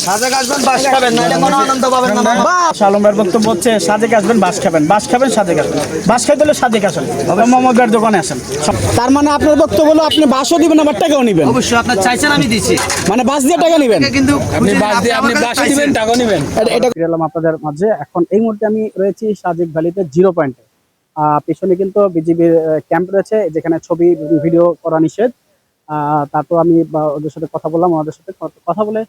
সাজেক আসবেন বাস খাবেন, নাইলে কোনো আনন্দ পাবেন না মামা। শালমের বক্তব্য হচ্ছে সাজেক আসবেন বাস খাবেন, বাস খাবেন সাজেক আসবেন, বাস খাইতে হলে সাজেক আসেন, মোহাম্মদ ভাইয়ের দোকানে আসেন। তার মানে আপনার বক্তব্য হলো আপনি বাসও দিবেন আবার টাকাও নেবেন। অবশ্যই আপনার চাইছেন আমি দিচ্ছি, মানে বাস দিয়ে টাকা নেবেন, কিন্তু আপনি বাস দিয়ে আপনি বাস দিবেন, টাকা নেবেন। এটা এলাম আপনাদের মাঝে। এখন এই মুহূর্তে আমি রয়েছি সাজেক ভ্যালিতে 0 পয়েন্টে। পিছনে কিন্তু বিজিবির ক্যাম্প রয়েছে, যেখানে ছবি ভিডিও করা নিষেধ। তারপর আমি ওদের সাথে কথা বললাম, ওনাদের সাথে কথা বলে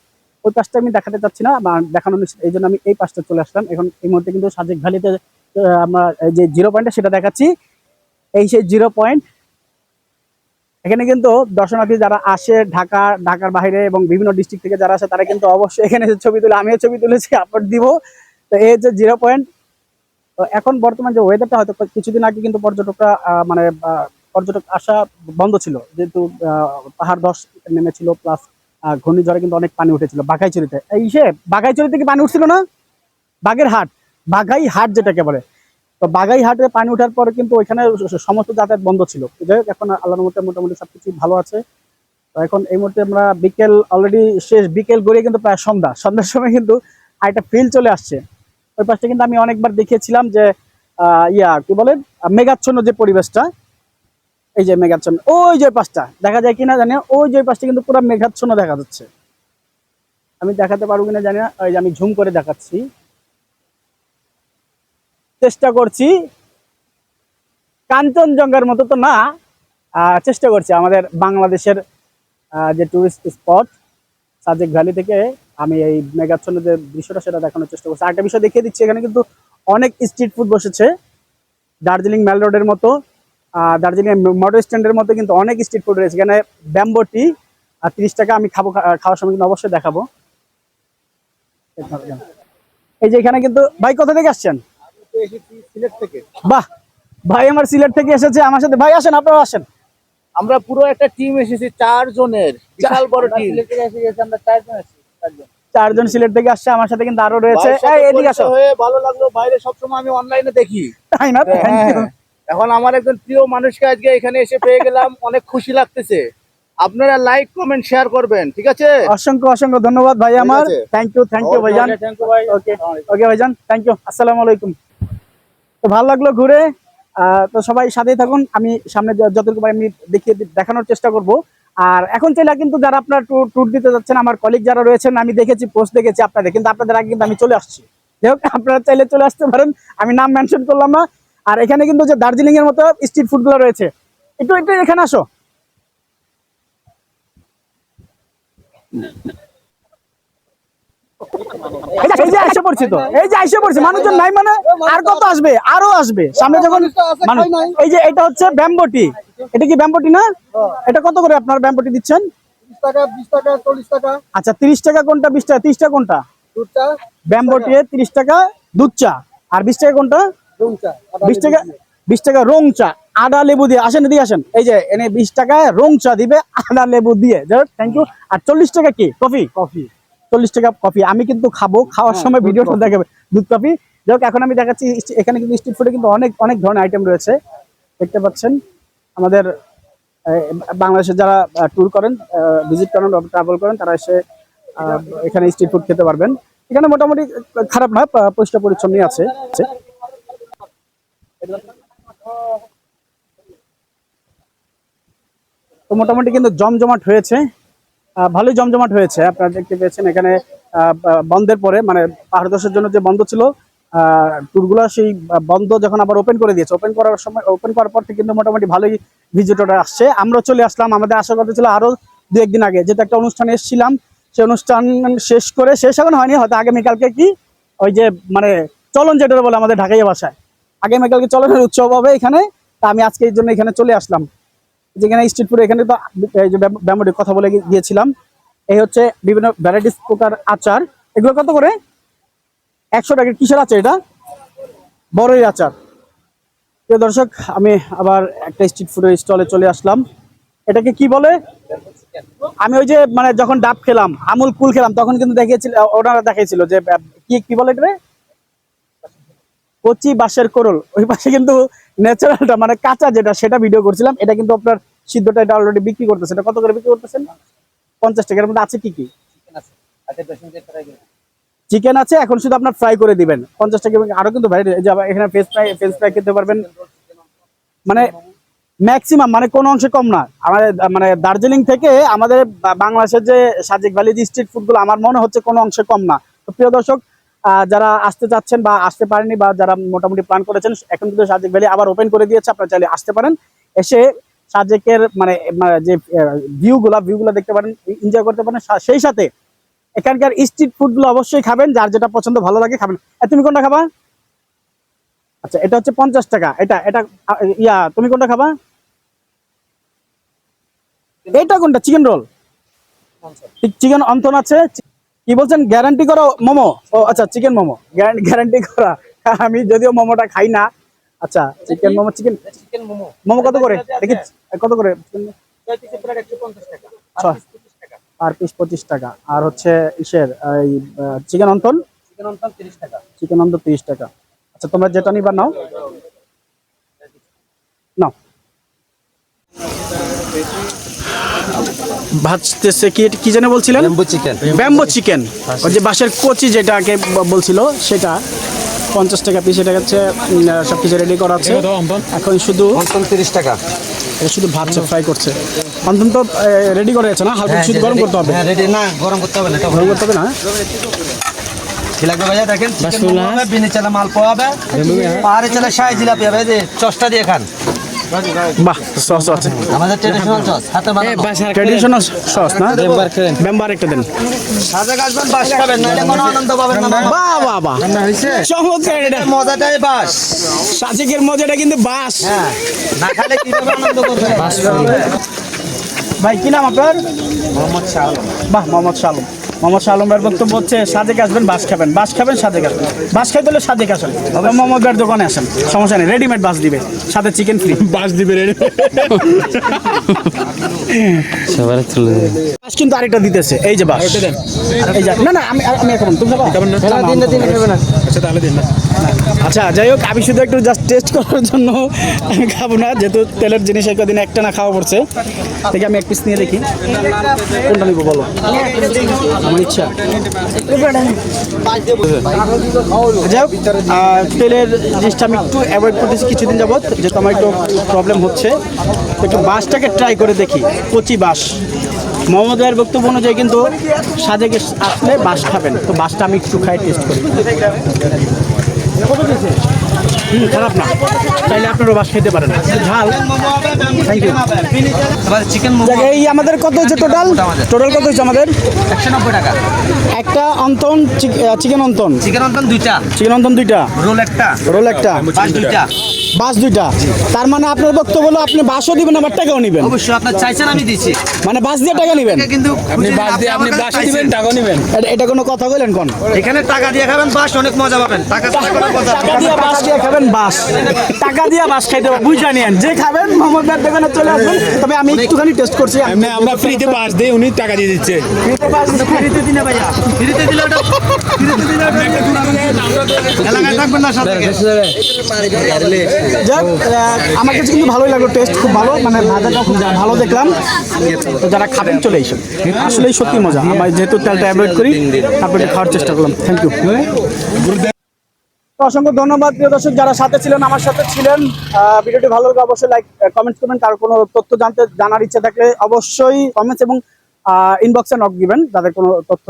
ওই পাশটা আমি দেখাতে চাচ্ছি না, দেখানো নিষেধ, এই জন্য আমি এই পাশটা চলে আসলাম। এখন এই মুহূর্তে কিন্তু সাজেক ভ্যালিতে আমরা যে 0 পয়েন্টে সেটা দেখাচ্ছি। এই সেই 0 পয়েন্ট। এখানে কিন্তু দর্শনার্থী যারা আসে ঢাকার বাইরে এবং বিভিন্ন ডিস্ট্রিক্ট থেকে যারা আসে তারা কিন্তু অবশ্যই এখানে ছবি তুলে, আমিও ছবি তুলেছি, আপলোড দিব। তো এই যে 0 পয়েন্ট। তো এখন বর্তমান যে ওয়েদারটা, হয়তো কিছুদিন আগে কিন্তু পর্যটকরা পর্যটক আসা বন্ধ ছিল, যেহেতু পাহাড় ধস নেমেছিল, প্লাস ঘূর্ণিঝড়ে কিন্তু অনেক পানি উঠেছিল বাঘাইছড়িতে। এই সে বাঘাইছড়ি থেকে পানি উঠছিল না, বাঘাই হাট যেটাকে বলে। তো বাঘাই হাটে পানি ওঠার পরে কিন্তু ওইখানে সমস্ত যাতায়াত বন্ধ ছিল। যাই হোক, এখন আল্লাহর মধ্যে মোটামুটি সবকিছু ভালো আছে। তো এখন এই মুহূর্তে আমরা বিকেল অলরেডি শেষ, বিকেল গড়িয়ে কিন্তু প্রায় সন্ধ্যার সময় কিন্তু একটা ফিল চলে আসছে। ওই পাশটা কিন্তু আমি অনেকবার দেখিয়েছিলাম যে কি বলে মেঘাচ্ছন্ন যে পরিবেশটা, এই যে মেঘাচ্ছন্ন, ওই যে পাশটা দেখা যায় কিনা জানি না, ওই যে পাশটা কিন্তু পুরো মেঘাচ্ছন্ন দেখা যাচ্ছে। আমি দেখাতে পারবো কিনা জানি না, ওই যে আমি ঝুম করে দেখাচ্ছি, চেষ্টা করছি। কাঞ্চনজঙ্ঘার মতো তো না, চেষ্টা করছি আমাদের বাংলাদেশের যে টুরিস্ট স্পট সাজেক ভ্যালি থেকে আমি এই মেঘাচ্ছন্ন যে দৃশ্যটা সেটা দেখানোর চেষ্টা করছি। আরেকটা বিষয় দেখিয়ে দিচ্ছি, এখানে কিন্তু অনেক স্ট্রিট ফুড বসেছে, দার্জিলিং মেল রোডের মতো, দার্জিলিং মোটর স্ট্যান্ডের মতো কিন্তু অনেক স্ট্রিট ফুড রয়েছে। এখানে ব্যাম্বো টি 30 টাকা, আমি খাওয়ার সময় কিন্তু অবশ্যই দেখাবো। এই যে এখানে কিন্তু, ভাই কোথা থেকে আসছেন? সিলেট থেকে। বাহ, ভাই আমার সিলেট থেকে এসেছে আমার সাথে। ভাই আসেন, আপনারা আসেন। আমরা পুরো একটা টিম এসেছি, 4 জনের, বিশাল বড় টিম। সিলেট থেকে এসেছি আমরা 4 জন আছি, 4 জন সিলেট থেকে আসছে, আমার সাথে কিন্তু আরো রয়েছে। এদিকে আসো। ভালো লাগলো, বাইরে সবসময় আমি অনলাইনে দেখি, তাই না? এখন আমার একজন প্রিয় মানুষকে আজকে এখানে এসে পেয়ে গেলাম, অনেক খুশি লাগতেছে। আপনারা লাইক কমেন্ট শেয়ার করবেন, ঠিক আছে? অসংখ্য ধন্যবাদ ভাই আমার। থ্যাংক ইউ ভাইজান। থ্যাংক ইউ ভাই। ওকে ভাইজান, থ্যাংক ইউ। আসসালামু আলাইকুম। তো ভালো লাগলো ঘুরে। তো সবাই সাথেই থাকুন, আমি সামনে যতটুকু ভাই আমি দেখানোর চেষ্টা করব। আর এখন চাইলে কিন্তু যারা আপনার ট্যুর দিতে যাচ্ছেন, আমার কলিগ যারা রয়েছেন, আমি দেখেছি, পোস্ট দেখেছি আপনাদের, কিন্তু আপনাদের আগে কিন্তু আমি চলে আসছি। যাই হোক, আপনারা চাইলে চলে আসতে পারেন, আমি নাম মেনশন করলাম না। আর এখানে কিন্তু যে দার্জিলিং এর মতো স্ট্রিট ফুড গুলো রয়েছে, একটু এখানে আসো। এই যে আইসা পড়ছি, মানুষজন নাই, মানে আর কত আসবে, আরো আসবে সামনে যখন মানুষ। এই যে এটা হচ্ছে ব্যাম্বোটি, এটা কি ব্যাম্বোটি না? এটা কত করে আপনার ব্যাম্বোটি দিচ্ছেন? 30 টাকা, 20 টাকা, 40 টাকা। আচ্ছা, 30 টাকা কোনটা, 20 টাকা? 30 টাকা কোনটা? দুধটা ব্যাম্বোটি 30 টাকা দুধ চা, আর 20 টাকা কোনটা? রং চা। 20 টাকা রং চা, আদা লেবু দিয়ে। আসেন, এদিকে আসেন। এই যে এনে 20 টাকায় রং চা দিবে আদা লেবু দিয়ে। Thank you. আর 40 টাকা কি? কফি। 40 টাকা কফি। আমি কিন্তু খাওয়ার সময় ভিডিওটা দেখাবে, দুধ কফি। যাই হোক, এখন আমি দেখাচ্ছি এখানে কিন্তু স্ট্রিট ফুডে কিন্তু অনেক ধরনের আইটেম রয়েছে, দেখতে পাচ্ছেন। আমাদের বাংলাদেশে যারা ট্যুর করেন, ভিজিট করেন, ট্রাভেল করেন, তারা এসে এখানে স্ট্রিট ফুড খেতে পারবেন। এখানে মোটামুটি খারাপ না, পরিষ্কার পরিচ্ছন্ন আছে। তো মোটামুটি কিন্তু জমজমাট হয়েছে, ভালোই জমজমাট হয়েছে। আপনারা দেখতে পেয়েছেন এখানে বন্ধের পরে, মানে পাহাড় ধসের জন্য যে বন্ধ ছিল ট্যুরগুলো, সেই বন্ধ যখন আবার ওপেন করে দিয়েছে, ওপেন করার পর থেকে কিন্তু মোটামুটি ভালোই ভিজিটররা আসছে। আমরা চলে আসলাম, আমাদের আসার কথা ছিল আরো 2-1 দিন আগে, যেহেতু একটা অনুষ্ঠানে এসেছিলাম। সেই অনুষ্ঠান শেষ এখন হয়নি, হয়তো আগামীকালকে কি ওই যে মানে চলন যেটা বলে আমাদের ঢাকাইয়া ভাষায়, আগামীকালকে চলনের উৎসব হবে এখানে। তা আমি আজকে এই জন্য এখানে চলে আসলাম, যেখানে স্ট্রিট ফুড। এখানে তো যে ব্যাম্বোটির কথা বলে গিয়েছিলাম। এই হচ্ছে বিভিন্ন ভ্যারাইটিস প্রকার আচার। এগুলো কত করে? 100 টাকা। কিসের আচার এটা? বড়ই আচার। প্রিয় দর্শক, আমি আবার একটা স্ট্রিট ফুডের স্টলে চলে আসলাম। এটাকে কি বলে? আমি ওই যে মানে যখন ডাব খেলাম, আমুল কুল খেলাম, তখন কিন্তু ওনারা দেখাইছিল যে কি বলে এটা, কচি বাঁশের কোরল। ওই পাশে কিন্তু ন্যাচারালটা, মানে কাঁচা যেটা, সেটা ভিডিও করছিলাম। এটা কিন্তু আপনার সিদ্ধটা, এটা অলরেডি বিক্রি করতেছে। এটা কত করে বিক্রি করতেছেন? 50 টাকা। এর মধ্যে আছে কি? চিকেন আছে, এখন শুধু আপনার ফ্রাই করে দিবেন 50 টাকা। এবং আরো কিন্তু বাইরে এই যে আবার এখানে ফ্রেঞ্চ ফ্রাই খেতে পারবেন, মানে ম্যাক্সিমাম, মানে কোনো অংশে কম না। আমাদের মানে দার্জিলিং থেকে আমাদের বাংলাদেশের যে সাজেক ভ্যালি যে স্ট্রিট ফুডগুলো আমার মনে হচ্ছে কোনো অংশে কম না। তো প্রিয় দর্শক, যারা আসতে চাচ্ছেন বা আসতে পারেনি বা যারা মোটামুটি প্ল্যান করেছেন, এখন কিন্তু সাজেক ভ্যালি আবার ওপেন করে দিয়েছে, আপনারা চাইলে আসতে পারেন, এসে সাজেকের মানে যে ভিউগুলো দেখতে পারেন, এনজয় করতে পারেন। সেই সাথে এখানকার স্ট্রিট ফুডগুলো অবশ্যই খাবেন, যার যেটা পছন্দ ভালো লাগে খাবেন। তুমি কোনটা খাবা? আচ্ছা, এটা হচ্ছে 50 টাকা। এটা এটা তুমি কোনটা খাবা? এটা কোনটা? চিকেন রোল, চিকেন অন্তন আছে। কি বলছেন? গ্যারান্টি করা মোমো? ও আচ্ছা, চিকেন মোমো গ্যারান্টি করা। আমি যদিও মোমোটা খাই না। আচ্ছা, চিকেন মোমো, মোমো কত করে দেখি? কত করে? আর পিস 25 টাকা। আর হচ্ছে ইসের এই চিকেন অন্তন 30 টাকা। চিকেন অন্তন 30 টাকা। আচ্ছা, তোমরা যেটা নিবা নাও নাও। ভাজতেছে কি জানে বলছিলেন? ব্যাম্বো চিকেন, ওই যে বাঁশের কচি যেটাকে বলছিল সেটা 50 টাকা পিস। এটা হচ্ছে সবকিছু রেডি করা আছে, এখন শুধু 30 টাকা। এটা শুধু ভাজছে, ফ্রাই করছে। অন্তত তো রেডি করে আছে না? হালকা শুধু গরম করতে হবে। হ্যাঁ, রেডি না, গরম করতে হবে না, এটা গরম করতে হবে না। কি লাগবে ভাইয়া? দেখেন, চিকেন মোমো হবে, বিনি চালা মালপোয়া হবে, পাহাড়ি চালা শাহী জিলাপি হবে। এই যে চসটা দিয়ে খান। বাহ, সস আছে আমাদের ট্রেডিশনাল সস, হাতে বানানো ট্রেডিশনাল সস না? মেম্বার একটা দেন। সাজেক আসবেন, বাস খাবেন, না এটা কোনো আনন্দ পাবেন না। বাহ বাহ বাহ, চমৎকার! এটা মজাটাই বাস। সাজেকের মজাটা কিন্তু বাস। হ্যাঁ, না খালে কিভাবে আনন্দ করবে? ভাই, কি নাম আপনার? মোহাম্মদ শাহ আলম। বাহ, মোহাম্মদ শাহ আলম। মোহাম্মদ শাহ আলমের বক্তব্য হচ্ছে সাজেক আসবেন, বাস খাবেন, বাস খাবেন, সাজেক আসবেন। বাস খাইতে হলে সাজেক আসেন, মোহাম্মদ ভাইয়ের দোকানে আসেন, সমস্যা নেই, রেডিমেড বাস দিবে, সাথে চিকেন ফ্রি। বাস দিবে বাস কিন্তু আরেকটা দিতেছে, এই যে বাস। এই যে না না, আমি এখন তুমি খাবা? আচ্ছা, যাই হোক, আমি শুধু একটু জাস্ট টেস্ট করার জন্য আমি খাবো না, যেহেতু তেলের জিনিস একদিন একটা না খাওয়া পড়ছে। দেখি আমি এক পিস নিয়ে দেখি কোনটা নিবো, বলো আমার ইচ্ছা। যাই হোক, তেলের জিনিসটা আমি একটু অ্যাভয়েড করতেছি কিছুদিন যাবত, যেহেতু আমার একটু প্রবলেম হচ্ছে। একটু বাসটাকে ট্রাই করে দেখি, কচি বাস। মোহাম্মদ ভাইয়ের বক্তব্য অনুযায়ী কিন্তু সাজেকে আসলে বাস খাবেন, তো বাসটা আমি একটু খাই, টেস্ট করি। খারাপ না, চাইলে আপনারও বাস খেতে পারেন। ঝাল, থ্যাংক ইউ। চিকেন মোমো এই আমাদের কত হচ্ছে টোটাল কত হচ্ছে আমাদের? 190 টাকা। একটা wonton chicken wonton, chicken wonton দুইটা, চিকেন অন্তন দুইটা, রোল একটা, বাস দুইটা। বাস দুইটা। তার মানে আপনার বক্তব্য হলো আপনি বাসও দিবেন আবার টাকাও নেবেন? অবশ্যই, আপনার চাইছেন আমি দিচ্ছি। মানে বাস দিয়ে টাকা নেবেন? কিন্তু আপনি বাস দিয়ে আপনি বাস দিবেন, টাকা নেবেন। এটা কোনো কথা বলেন কোন? এখানে টাকা দিয়ে খাবেন বাস, অনেক মজা পাবেন। টাকা দিয়ে বাস দিয়ে খাবেন, বাস টাকা দিয়ে বাস খাইতে হবে, বুঝা নিয়েন। যে খাবেন মোহাম্মদ ভাইয়ের দোকানে চলে আসবেন। তবে আমি একটুখানি টেস্ট করছি। আমরা ফ্রিতে বাস দিই, উনি টাকা দিয়ে দিচ্ছে। ফ্রিতে দিলে ভাইয়া, ফ্রিতে দিলে ওটা, ফ্রিতে দিলে ওটা এলাকায় থাকবেন না সাথে। যাক, আমার কাছে কিন্তু ভালোই লাগলো, টেস্ট খুব ভালো, মানে ভাজাটা খুব ভালো দেখলাম। তো যারা খাবেন চলে এসেন, আসলেই সত্যি মজা। আমি যেহেতু তেলটা অ্যাভয়েড করি, তারপরে খাওয়ার চেষ্টা করলাম। Thank you. অসংখ্য ধন্যবাদ প্রিয় দর্শক, যারা সাথে ছিলেন, আমার সাথে ছিলেন। ভিডিওটি ভালো লাগলে অবশ্যই লাইক কমেন্ট করবেন। কারো কোনো তথ্য জানার ইচ্ছা থাকলে অবশ্যই কমেন্টস এবং ইনবক্সে নক দিবেন, যাদের কোনো তথ্য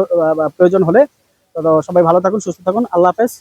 প্রয়োজন হলে। তো সবাই ভালো থাকুন, সুস্থ থাকুন, আল্লাহ হাফেজ।